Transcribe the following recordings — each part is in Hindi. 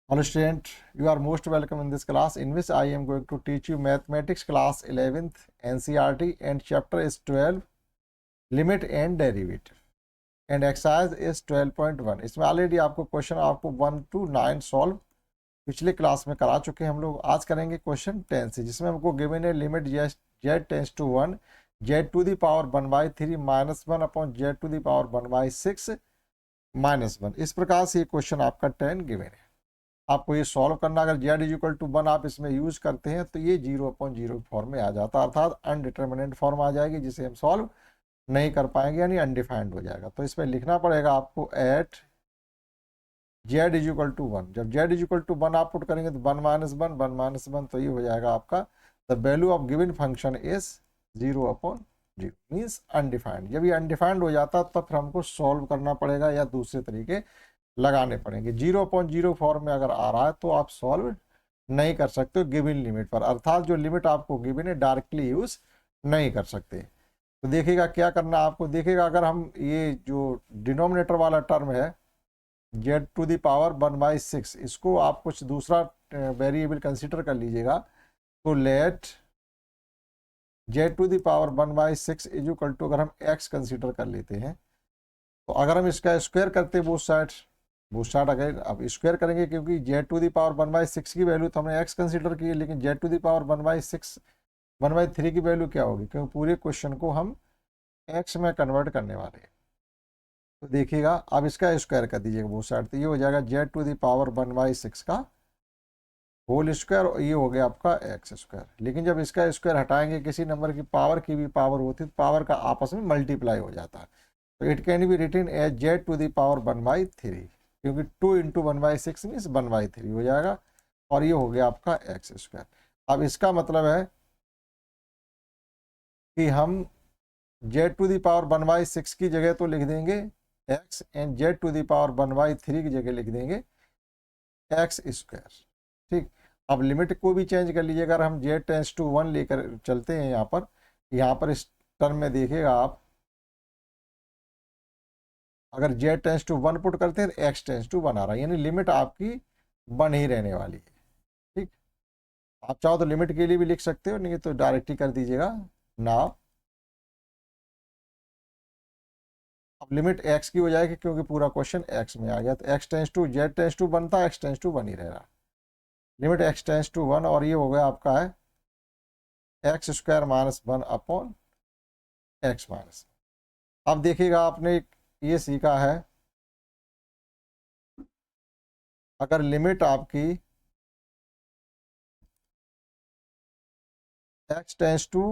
Hello student, you are most welcome in this class in which I am going to teach you mathematics class 11th NCERT and chapter is 12 limit and derivative and exercise is 12.1। इसमें ऑलरेडी आपको क्वेश्चन 1 to 9 सॉल्व पिछले क्लास में करा चुके हैं हम लोग। आज करेंगे क्वेश्चन 10 से, जिसमें हमको गिवन है limit z tends to 1 z to the power 1/3 -1 upon z to the power 1/6 -1। इस प्रकार से ये क्वेश्चन आपका 10 गिवन है। आपको ये सॉल्व करना, अगर z इक्वल टू 1 आप इसमें यूज करते हैं तो ये 0/0 फॉर्म में आ जाता है, अर्थात अनडिटर्मिनेंट फॉर्म आ जाएगी जिसे हम सॉल्व नहीं कर पाएंगे, यानी अनडिफाइंड हो जाएगा। तो इसमें लिखना पड़ेगा आपको एट z इक्वल टू 1। जब z इक्वल टू 1 आप पुट करेंगे तो 1 - 1 तो ये हो जाएगा आपका the value of given function is 0/0 means undefined. जब ये अनडिफाइंड हो जाता तो फिर हमको सॉल्व करना पड़ेगा या दूसरे तरीके लगाने पड़ेंगे। 0/0 फॉर्म में अगर आ रहा है तो आप सॉल्व नहीं कर सकते गिवन लिमिट पर, अर्थात जो लिमिट आपको गिवन है डायरेक्टली यूज नहीं कर सकते। तो देखिएगा क्या करना आपको, देखिएगा अगर हम ये जो डिनोमिनेटर वाला टर्म है z टू द पावर 1/6, इसको आप कुछ दूसरा वेरिएबल कंसिडर कर लीजिएगा। तो let z to the power 1/6 is equal to, अगर हम x कंसिडर कर लेते हैं तो अगर हम इसका स्क्वायर करते बोथ साइड अगर अब स्क्वायर करेंगे, क्योंकि z टू द पावर 1/6 की वैल्यू तो हमने x कंसिडर की है, लेकिन z टू द पावर 1/3 की वैल्यू क्या होगी, क्योंकि पूरे क्वेश्चन को हम x में कन्वर्ट करने वाले हैं। तो देखिएगा अब इसका स्क्वायर कर दीजिएगा बोथ साइड, तो ये हो जाएगा z टू द पावर 1/6 का होल स्क्वायर, और ये हो गया आपका एक्स स्क्वायर। लेकिन जब इसका स्क्वायर हटाएंगे, किसी नंबर की भी पावर होती है, पावर का आपस में मल्टीप्लाई हो जाता है। तो it can be written as z to the power 1/3, क्योंकि 2 × 1/6 मीन्स 1/3 हो जाएगा, और ये हो गया आपका एक्स स्क्वायर। अब इसका मतलब है कि हम z टू द पावर 1/6 की जगह तो लिख देंगे x, and z to the power 1/3 की जगह लिख देंगे एक्स स्क्वायर। ठीक, अब लिमिट को भी चेंज कर लीजिएगा। अगर हम z टेंस टू 1 लेकर चलते हैं यहाँ पर इस टर्म में देखिएगा आप, अगर z टेंस टू 1 पुट करते हैं तो x टेंस टू 1 आ रहा है, यानी लिमिट आपकी 1 ही रहने वाली है। ठीक, आप चाहो तो लिमिट के लिए भी लिख सकते हो, नहीं तो डायरेक्ट ही कर दीजिएगा ना। अब लिमिट x की हो जाएगी क्योंकि पूरा क्वेश्चन x में आ गया, तो x tends to z tends to 1 था, x टेंस टू 1 ही रह रहा। लिमिट x टेंस टू 1, और ये हो गया आपका है x स्क्वायर -1 अपॉन x। अब देखिएगा आपने ये सीखा है, अगर लिमिट आपकी x टेंस टू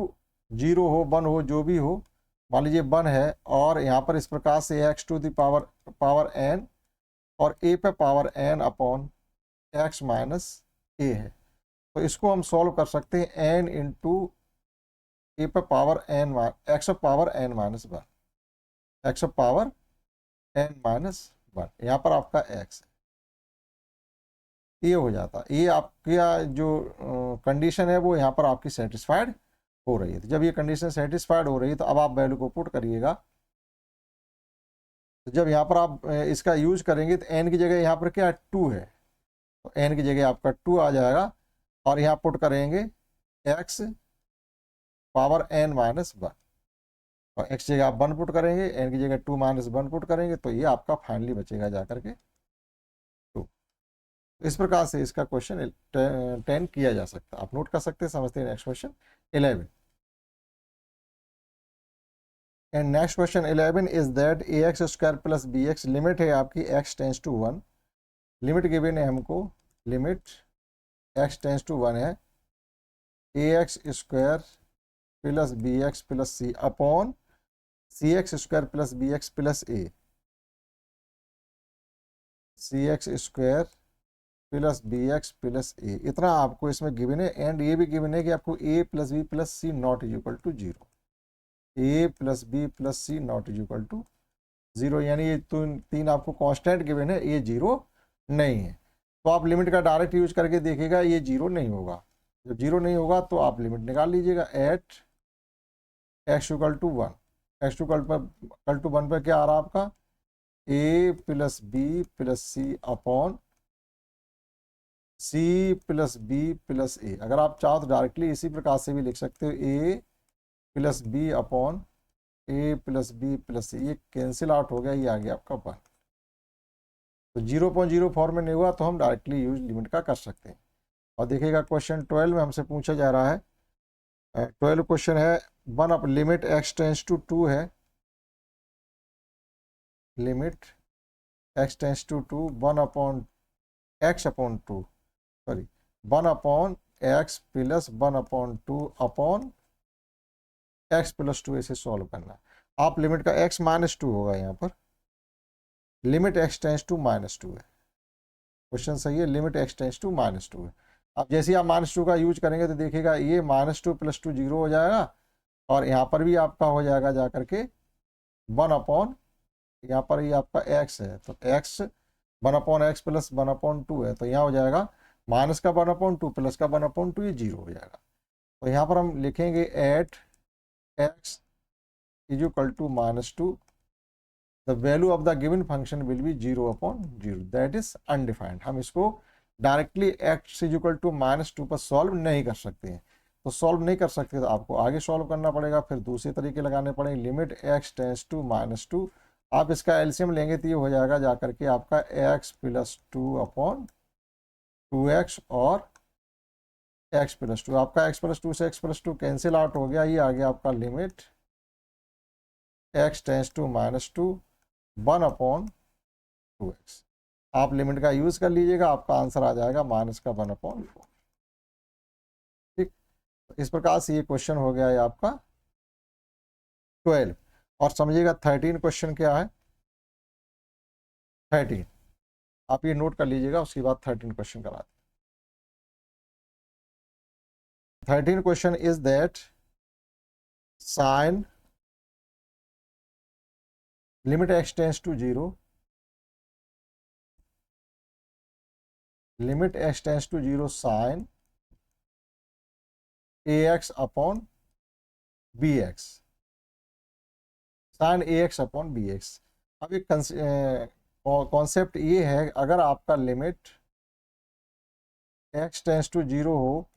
0 हो, 1 हो, जो भी हो, मान लीजिए 1 है, और यहाँ पर इस प्रकार से x to the power n और a पे power n upon x - a है। तो इसको हम सॉल्व कर सकते हैं n इंटू a पे power n x power n -1, x power n -1, यहाँ पर आपका x है, ये हो जाता है। ये आपकी जो कंडीशन है वो यहाँ पर आपकी सेटिस्फाइड हो रही है। तो जब ये कंडीशन सेटिस्फाइड हो रही है तो अब आप वैल्यू को पुट करिएगा। तो जब यहाँ पर आप इसका यूज करेंगे तो n की जगह यहाँ पर क्या 2 है, तो n की जगह आपका 2 आ जाएगा, और यहाँ पुट करेंगे x पावर n -1, और x जगह आप 1 पुट करेंगे, n की जगह 2 - 1 पुट करेंगे, तो ये आपका फाइनली बचेगा जाकर के 2। इस प्रकार से इसका क्वेश्चन 10 किया जा सकता है। आप नोट कर सकते हैं, समझते हैं। Next question 11, and next question 11 is that ax square plus bx, limit है आपकी x tends to 1, limit given है हमको, लिमिट x टेंस टू 1 है ax square plus bx plus c upon cx square plus bx plus a, cx square plus bx plus a, इतना आपको इसमें गिवन है। एंड ये भी गिवन है कि आपको a plus b plus c not is equal to 0, a plus b plus c not is equal to 0, यानी ये तीन आपको कांस्टेंट गिवन है, ये 0 नहीं है। तो आप लिमिट का डायरेक्ट यूज करके देखिएगा, ये 0 नहीं होगा। जब 0 नहीं होगा तो आप लिमिट निकाल लीजिएगा at x equal to 1, x equal to 1 पर क्या आ रहा है आपका a plus b plus c upon C plus B plus A. अगर आप चाहो तो डायरेक्टली इसी प्रकार से भी लिख सकते हो, ए plus b upon a plus B plus ए। ये कैंसिल आउट हो गया, ये आ गया आपका 1। तो 0.04 में नहीं हुआ तो हम डायरेक्टली यूज लिमिट का कर सकते हैं। और देखिएगा क्वेश्चन 12 में हमसे पूछा जा रहा है, 12 क्वेश्चन है, one up limit x tends to 2 है, limit x tends to 2 1 upon x upon 2, sorry 1 upon x plus 1 upon 2 upon x plus 2 ऐसे सॉल्व करना है। आप लिमिट का एक्स माइनस 2 होगा यहाँ पर, limit x tends to minus 2 है, क्वेश्चन सही है, limit x tends to minus 2 है। अब जैसे ही आप -2 का यूज करेंगे तो देखिएगा ये -2 + 2 0 हो जाएगा, और यहाँ पर भी आपका हो जाएगा जा करके 1 अपॉन, यहाँ पर ये आपका x है तो x 1 upon x plus 1 upon 2 है, तो यहाँ हो जाएगा माइनस का 1 अपॉन 2 प्लस का 1 अपॉन 2, ये 0 हो जाएगा। तो यहाँ पर हम लिखेंगे at x is equal to -2, the value of the given function will be 0 upon 0, that is undefined. हम इसको directly x is equal to -2 पर सॉल्व नहीं कर सकते हैं। तो सॉल्व नहीं कर सकते तो आपको आगे सॉल्व करना पड़ेगा, फिर दूसरे तरीके लगाने पड़ेंगे। लिमिट x टेंस टू -2, आप इसका एलसीएम लेंगे तो ये हो जाएगा जा करके आपका x प्लस 2 अपॉन 2x और x प्लस 2। आपका x प्लस 2 से x प्लस 2 कैंसिल आउट हो गया, ये आ गया आपका limit x tends to -2 1 upon 2x। आप लिमिट का यूज कर लीजिएगा, आपका आंसर आ जाएगा माइनस का 1 अपॉन 4। ठीक, इस प्रकार से ये क्वेश्चन हो गया है आपका 12। और समझिएगा 13 क्वेश्चन क्या है, 13 आप ये नोट कर लीजिएगा, उसके बाद 13 क्वेश्चन करा दें। 13 question is that sine limit x tends to 0, limit x tends to 0 sine ax upon bx, sine ax upon bx। अब एक कॉन्सेप्ट ये है, अगर आपका लिमिट x टेंस टू 0 हो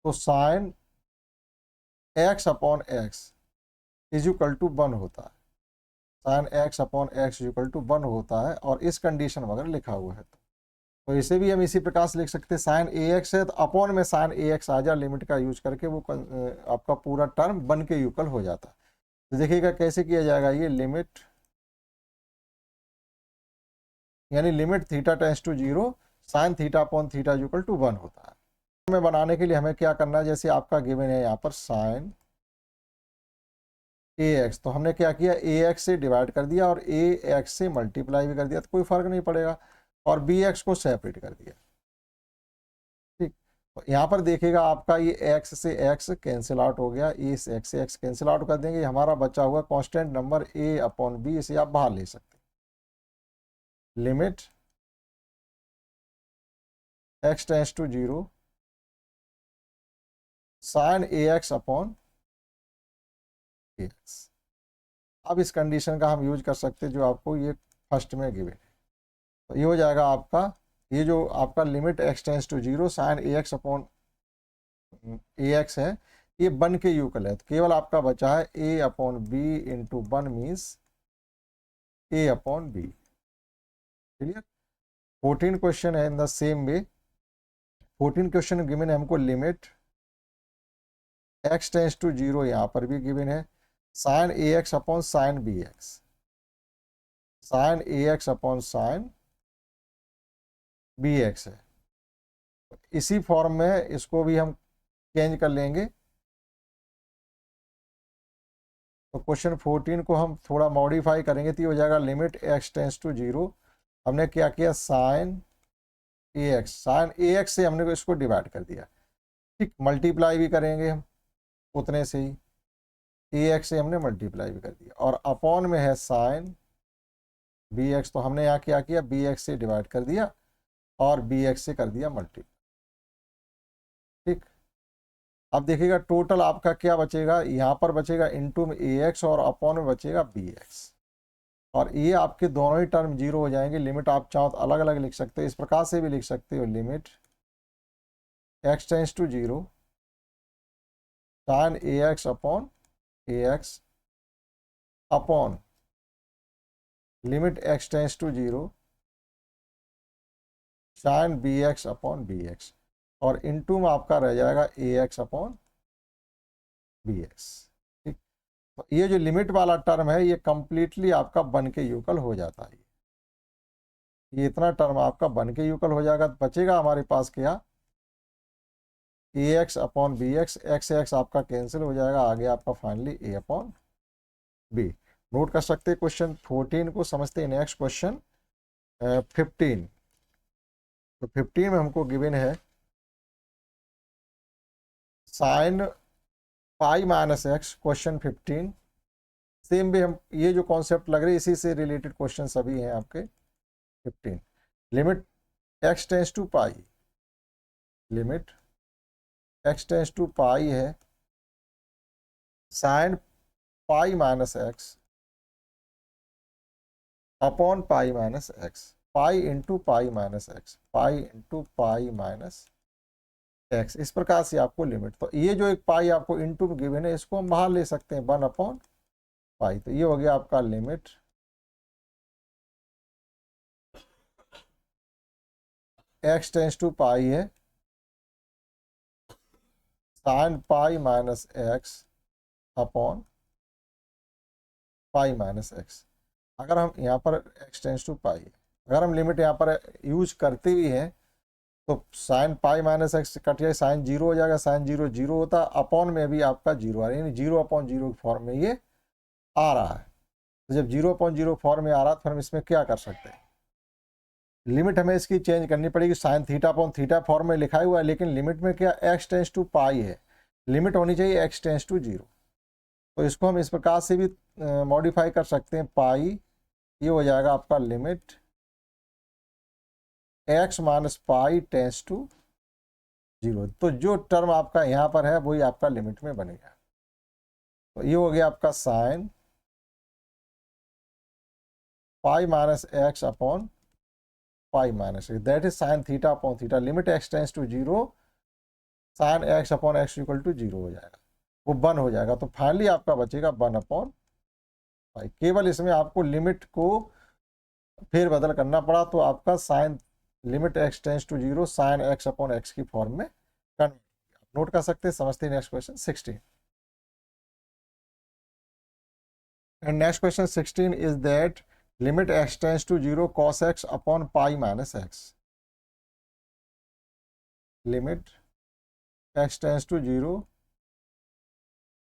तो sine x upon x is equal to 1 होता है, sine x upon x is equal to 1 होता है, और इस कंडीशन में अगर लिखा हुआ है तो इसे भी हम इसी प्रकार से लिख सकते हैं, साइन ax है तो अपॉन में साइन ax आ जाए, लिमिट का यूज करके वो आपका पूरा टर्म 1 के इक्वल हो जाता है। तो देखिएगा कैसे किया जाएगा, ये लिमिट यानी limit theta tends to 0 sine theta upon theta equal to 1 होता है। में बनाने के लिए हमें क्या करना है, जैसे आपका गिवन है यहाँ पर साइन ax, तो हमने क्या किया, ax से डिवाइड कर दिया और ax से मल्टीप्लाई भी कर दिया, तो कोई फर्क नहीं पड़ेगा, और bx को सेपरेट कर दिया। ठीक, तो यहाँ पर देखिएगा आपका ये x से x कैंसिल आउट हो गया, इस x से x कैंसिल आउट कर देंगे, हमारा बचा हुआ constant number a upon b, इसे आप बाहर ले सकते हैं। Limit x tends to 0 sine ax upon ax। अब इस कंडीशन का हम यूज कर सकते हैं जो आपको ये फर्स्ट में गिवन है, तो ये हो जाएगा आपका, ये जो आपका limit x tends to 0 sine ax upon ax है, ये 1 के इक्वल है, तो केवल आपका बचा है a upon b into 1 means a upon b। Clear. 14 question है in the same way. 14 question given है हमको, लिमिट x टेंस टू 0 यहाँ पर भी गिवन है, sine ax upon sine bx, sine ax upon sine bx है। इसी फॉर्म में इसको भी हम चेंज कर लेंगे, तो क्वेश्चन 14 को हम थोड़ा मॉडिफाई करेंगे तो ये हो जाएगा लिमिट x टेंस टू 0, हमने क्या किया साइन ax, साइन ax से हमने इसको डिवाइड कर दिया। ठीक, मल्टीप्लाई भी करेंगे हम उतने से ही, ax से हमने मल्टीप्लाई भी कर दिया, और अपॉन में है साइन bx, तो हमने यहाँ क्या किया, bx से डिवाइड कर दिया और bx से कर दिया मल्टीप्लाई। ठीक, अब देखिएगा टोटल आपका क्या बचेगा, यहाँ पर बचेगा इनटू में ax और अपॉन में बचेगा bx। और ये आपके दोनों ही टर्म जीरो हो जाएंगे। लिमिट आप चाहो तो अलग अलग लिख सकते हो, इस प्रकार से भी लिख सकते हो, limit x tends to zero sine A x upon A x upon limit x tends to zero sine B x upon B x, और इनटू में आपका रह जाएगा a x upon B x. ठीक, तो ये जो लिमिट वाला टर्म है ये कंप्लीटली आपका बन के यूकल हो जाता है। ये इतना टर्म आपका बन के यूकल हो जाएगा, तो बचेगा हमारे पास क्या, A x upon B X, X आपका कैंसिल हो जाएगा, आगे आपका finally A upon B. Note कर सकते हैं क्वेश्चन 14 को। समझते हैं नेक्स्ट क्वेश्चन 15। तो 15 में हमको गिवन है sine pi minus x, question 15। Same भी हम ये जो कॉन्सेप्ट लग रही है इसी से रिलेटेड क्वेश्चन सभी हैं आपके 15। Limit x tends to pi, limit x tends to pi है sine pi minus x upon pi minus X, pi into pi minus X, pi into pi minus X, इस प्रकार से आपको लिमिट। तो ये जो एक पाई आपको इंटू में गिवन है इसको हम बाहर ले सकते हैं 1 अपॉन पाई। तो ये हो गया आपका limit x tends to pi है sine pi minus x upon pi minus x. अगर हम यहाँ पर एक्स टेंस टू पाई, अगर हम लिमिट यहाँ पर यूज करते भी हैं तो sign pi minus x cut जाए, साइन जीरो हो जाएगा, साइन जीरो जीरो होता, अपॉन में भी आपका जीरो आ रहा है, यानी जीरो अपॉन जीरो फॉर्म में ये आ रहा है। तो जब जीरो अपॉन जीरो फॉर्म में आ रहा है तो हम इसमें क्या कर सकते हैं, लिमिट हमें इसकी चेंज करनी पड़ेगी। Sign theta upon theta form में लिखा हुआ है, लेकिन लिमिट में क्या एक्स टेंस टू पाई है, लिमिट होनी चाहिए एक्स टेंस टू जीरो। तो इसको हम इस प्रकार से भी मॉडिफाई कर सकते हैं, पाई ये हो जाएगा आपका limit x minus pi tends to zero. तो जो टर्म आपका यहाँ पर है वही आपका लिमिट में बनेगा। तो ये हो गया आपका sine pi minus x upon pi minus x, that is sine theta upon theta, limit x tends to zero sine x upon x equal to zero हो जाएगा, वो 1 हो जाएगा। तो फाइनली आपका बचेगा 1 अपॉन पाई। केवल इसमें आपको लिमिट को फिर बदल करना पड़ा, तो आपका sine limit x tends to zero sine x upon x की फॉर्म में कन्वर्ट। नोट कर सकते हैं। समझते हैं next question 16। And next question 16 is that limit x tends to zero cos x upon pi minus x, limit x tends to zero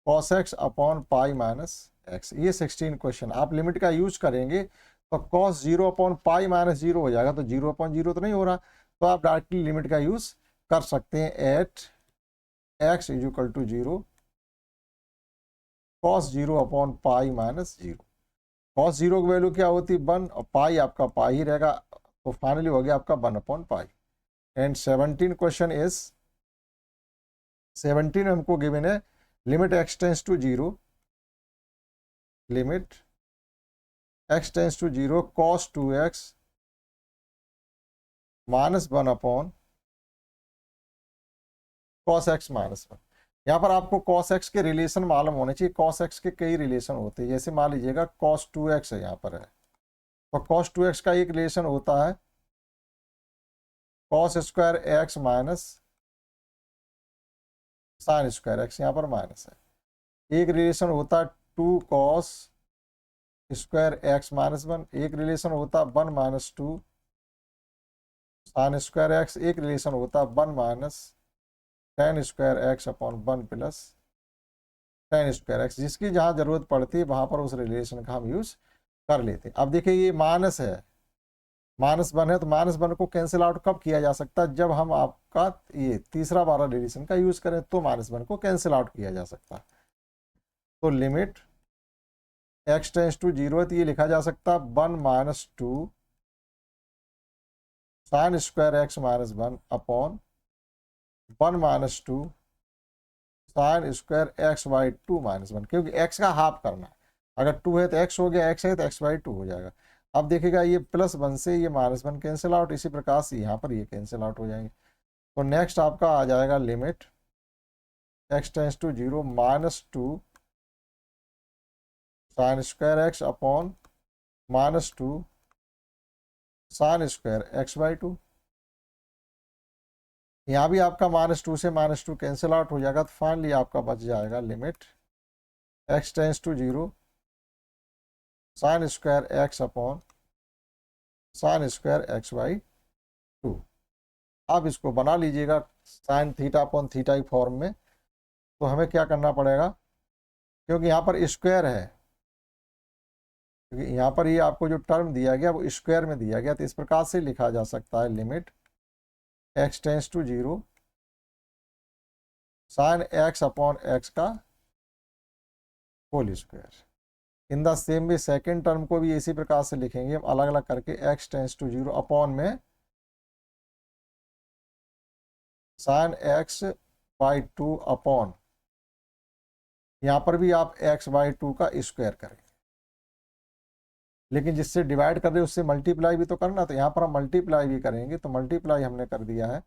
cos x upon pi minus x. ये 16 क्वेश्चन आप लिमिट का यूज करेंगे तो cos zero upon pi minus zero हो जाएगा, तो जीरो अपॉन जीरो तो नहीं हो रहा, तो आप डायरेक्टली लिमिट का यूज कर सकते हैं at x is equal to zero cos zero upon pi minus zero. Cos zero की वैल्यू क्या होती है 1, और पाई आपका पाई ही रहेगा, तो फाइनली हो गया आपका 1 upon pi. And 17 question is 17 हमको गिवन है limit x tends to zero, limit x tends to zero cos 2x minus 1 upon cos x minus 1। यहाँ पर आपको कॉस एक्स के रिलेशन मालूम होने चाहिए। कॉस एक्स के कई रिलेशन होते हैं, जैसे मान लीजिएगा कॉस 2x है यहाँ पर है, तो कॉस 2x का एक रिलेशन होता है cos square x minus sign square x, यहाँ पर माइनस है। एक रिलेशन होता है 2 कॉस स्क्वायर एक्स माइनस 1, एक रिलेशन होता है 1 माइनस 2 साइन स्क्वायर एक्स, एक रिलेशन होता है 1 minus ten square x upon 1 plus ten square x. जिसकी जहाँ जरूरत पड़ती है वहाँ पर उस रिलेशन का हम यूज कर लेते हैं। अब देखिए ये माइनस है, माइनस 1 है, तो माइनस 1 को कैंसिल आउट कब किया जा सकता है, जब हम आपका ये तीसरा वाला रिलेशन का यूज करें तो माइनस 1 को कैंसिल आउट किया जा सकता है। तो limit x tends to zero है, तो ये लिखा जा सकता है 1 minus 2 sine square x minus 1 upon 1 minus 2 sine square x by 2 minus 1, क्योंकि एक्स का हाफ करना है। अगर 2 है तो x हो गया, x है तो x/2 हो जाएगा। अब देखिएगा ये +1 से ये -1 कैंसिल आउट, इसी प्रकार से यहाँ पर ये कैंसिल आउट हो जाएंगे। तो नेक्स्ट आपका आ जाएगा limit x tends to 0 -2 sin square x upon -2 sin square x/2। यहाँ भी आपका -2 से -2 कैंसिल आउट हो जाएगा, तो फाइनली आपका बच जाएगा limit x tends to 0 sin square x upon sin square x/2। आप इसको बना लीजिएगा sin थीटा अपॉन थीटा की फॉर्म में। तो हमें क्या करना पड़ेगा, क्योंकि यहाँ पर स्क्वायर है, क्योंकि यहाँ पर ये आपको जो टर्म दिया गया वो स्क्वायर में दिया गया, तो इस प्रकार से लिखा जा सकता है limit x tends to 0 sin x upon x का whole square. In the same way second term को भी इसी प्रकार से लिखेंगे हम अलग अलग करके, x टेंस टू 0 अपॉन में sin x/2 अपॉन, यहाँ पर भी आप x/2 का स्क्वायर करेंगे, लेकिन जिससे डिवाइड कर रहे हैं उससे मल्टीप्लाई भी तो करना, तो यहाँ पर हम मल्टीप्लाई भी करेंगे। तो मल्टीप्लाई हमने कर दिया है,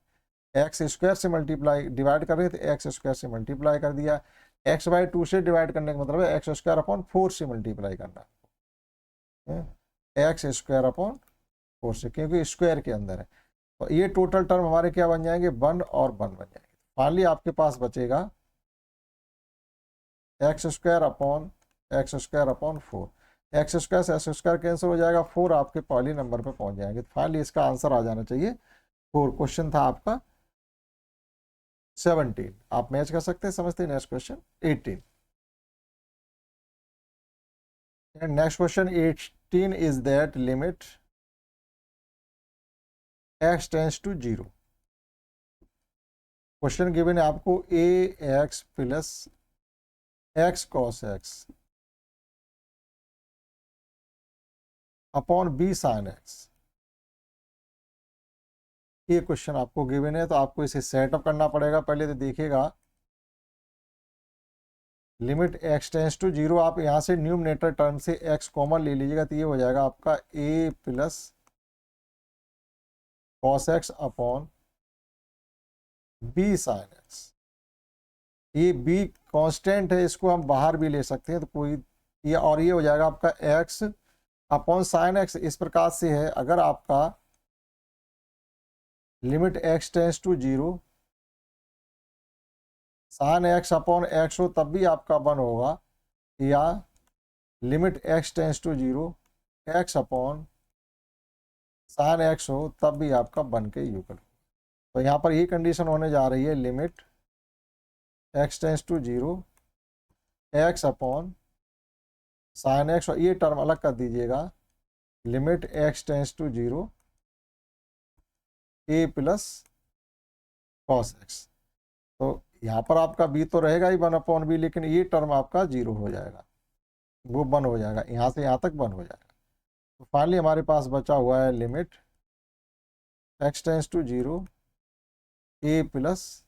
एक्स स्क्वायर से मल्टीप्लाई, डिवाइड कर रहे हैं तो एक्स स्क्वायर से मल्टीप्लाई कर दिया। x/2 से डिवाइड करने का मतलब है एक्स स्क्वायर अपॉन 4 से मल्टीप्लाई करना है, एक्स स्क्वायर अपॉन 4 से, क्योंकि स्क्वायर के अंदर है। तो ये टोटल टर्म हमारे क्या बन जाएंगे, 1 और 1 बन जाएंगे। फाइनली आपके पास बचेगा x square upon 4। X square से एक्स स्क्वायर कैंसिल हो जाएगा, 4 आपके पहले नंबर पे पहुंच जाएंगे। फाइनली इसका आंसर आ जाना चाहिए 4। क्वेश्चन था आपका 17। आप मैच कर सकते हैं, समझते हैं। Next question 18 and next question 18 is that limit x tends to 0। Question given है आपको ax plus x cos x upon b sin x। ये क्वेश्चन आपको गिवन है, तो आपको इसे सेटअप करना पड़ेगा। पहले तो देखिएगा लिमिट x टेंस टू 0, आप यहाँ से न्यूमरेटर टर्म से x कॉमन ले लीजिएगा, तो ये हो जाएगा आपका a plus cos x upon b sin x। ये b कांस्टेंट है, इसको हम बाहर भी ले सकते हैं, तो कोई ये, और ये हो जाएगा आपका x अपॉन साइन एक्स। इस प्रकार से है, अगर आपका limit x tends to 0 sine x upon x हो तब भी आपका 1 होगा, या limit x tends to 0 x upon sine x हो तब भी आपका 1 के इक्वल। तो यहाँ पर ये कंडीशन होने जा रही है, limit x tends to 0 x upon sine x, और ये टर्म अलग कर दीजिएगा, limit x tends to 0 a plus cos x। तो यहाँ पर आपका b तो रहेगा ही 1/b, लेकिन ये टर्म आपका 0 हो जाएगा, वो 1 हो जाएगा, यहाँ से यहाँ तक 1 हो जाएगा। तो फाइनली हमारे पास बचा हुआ है limit x tends to 0 a plus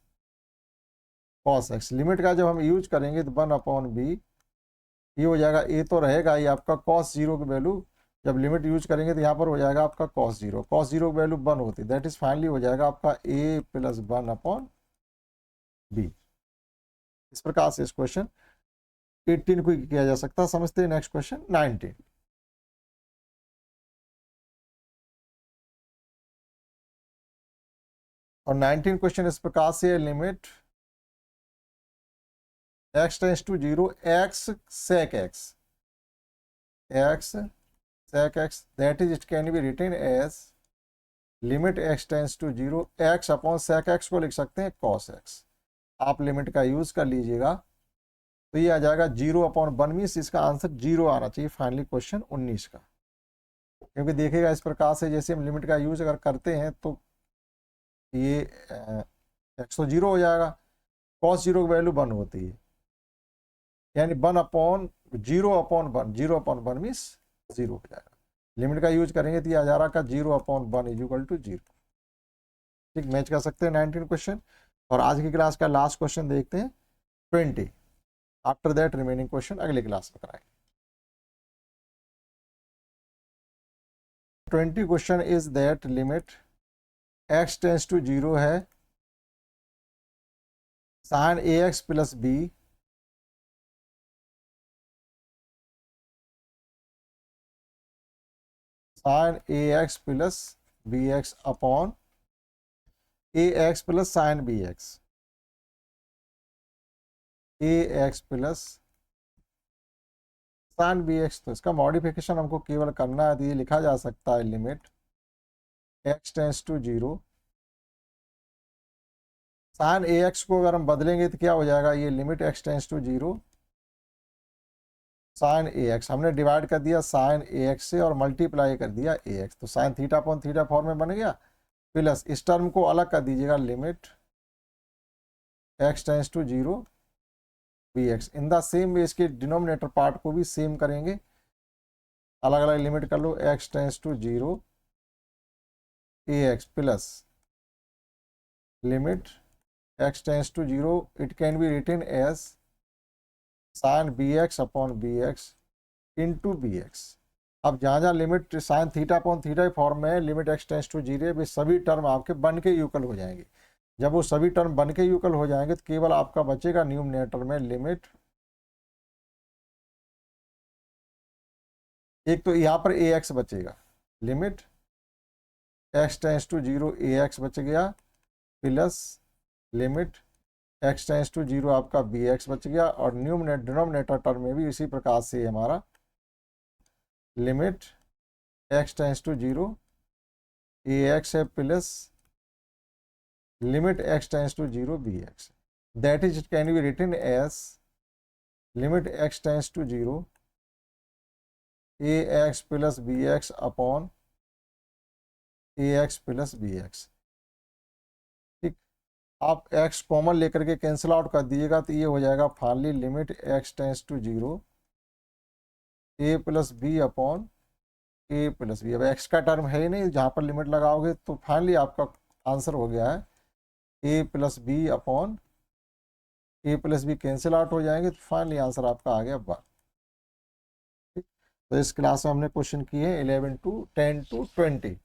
cos x। Limit का जब हम यूज करेंगे तो 1/b, ये हो जाएगा, a तो रहेगा ही आपका, cos 0 की वैल्यू जब लिमिट यूज करेंगे तो यहाँ पर हो जाएगा आपका cos 0 की वैल्यू 1 होती है, दैट इज फाइनली हो जाएगा आपका a प्लस 1/b। इस प्रकार से इस क्वेश्चन 18 को किया जा सकता है। समझते हैं नेक्स्ट क्वेश्चन 19। और 19 क्वेश्चन इस प्रकार से है, limit x tends to 0 x sec x that is it can be written as limit x tends to 0 x upon sec x को लिख सकते हैं cos x। आप लिमिट का यूज कर लीजिएगा, तो ये आ जाएगा 0/1 मीन्स इसका आंसर 0 आना चाहिए फाइनली क्वेश्चन 19 का। क्योंकि देखिएगा इस प्रकार से जैसे हम लिमिट का यूज अगर करते हैं तो ये x तो 0 हो जाएगा, cos 0 की वैल्यू 1 होती है, यानी 0/1 मीन्स 0 हो जाएगा। लिमिट का यूज करेंगे तो ये आ जा रहा का 0/1 इज इक्वल टू 0। ठीक, मैच कर सकते हैं 19 क्वेश्चन। और आज की क्लास का लास्ट क्वेश्चन देखते हैं 20। आफ्टर दैट रिमेनिंग क्वेश्चन अगले क्लास में कराएंगे। 20 question is that limit x tends to 0 है sine A x plus B sine A x plus B x upon A x plus sine B X, A x plus sine B X. तो इसका मॉडिफिकेशन हमको केवल करना है, तो ये लिखा जा सकता है limit x tends to 0 sine A x को अगर हम बदलेंगे तो क्या हो जाएगा, ये limit x tends to 0 sine A x, हमने डिवाइड कर दिया साइन ए एक्स से और मल्टीप्लाई कर दिया ए एक्स, तो sign theta upon theta form में बन गया, प्लस इस टर्म को अलग कर दीजिएगा limit x tends to 0 b x. In the same way इसके डिनोमिनेटर पार्ट को भी सेम करेंगे, अलग अलग लिमिट कर लो, x tends to 0 a x plus limit x tends to 0 it can be written as sine B x upon B x into b x. अब जहाँ जहाँ limit sine theta upon theta form में लिमिट x टेंस टू 0 भी सभी टर्म आपके बन के यूकल हो जाएंगे। जब वो सभी टर्म बन के यूकल हो जाएंगे तो केवल आपका बचेगा न्यूमरेटर में लिमिट, एक तो यहाँ पर ए एक्स बचेगा, limit x tends to 0 a x बच गया plus limit x tends to 0 आपका बी एक्स बच गया, और डिनोमिनेटर टर्म में भी इसी प्रकार से हमारा limit x tends to 0 a x है plus limit x tends to 0 b x, that is it can be written as limit x tends to 0 a x plus B x upon A x plus B x. ठीक, आप x कॉमन लेकर के कैंसिल आउट कर दीजिएगा तो ये हो जाएगा finally limit x tends to 0 a plus b upon a plus b. अब x का टर्म है ही नहीं, जहाँ पर लिमिट लगाओगे तो फाइनली आपका आंसर हो गया है ए plus b upon a plus B, cancel out हो जाएंगे तो फाइनली आंसर आपका आ गया 1। ठीक, तो इस क्लास में हमने क्वेश्चन किए हैं 11 टू 10 टू 20।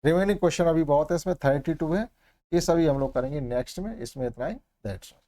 रिमेनिंग क्वेश्चन अभी बहुत है, इसमें 32 है, ये सभी हम लोग करेंगे नेक्स्ट में। इसमें इतना ही, दैट्स ऑल।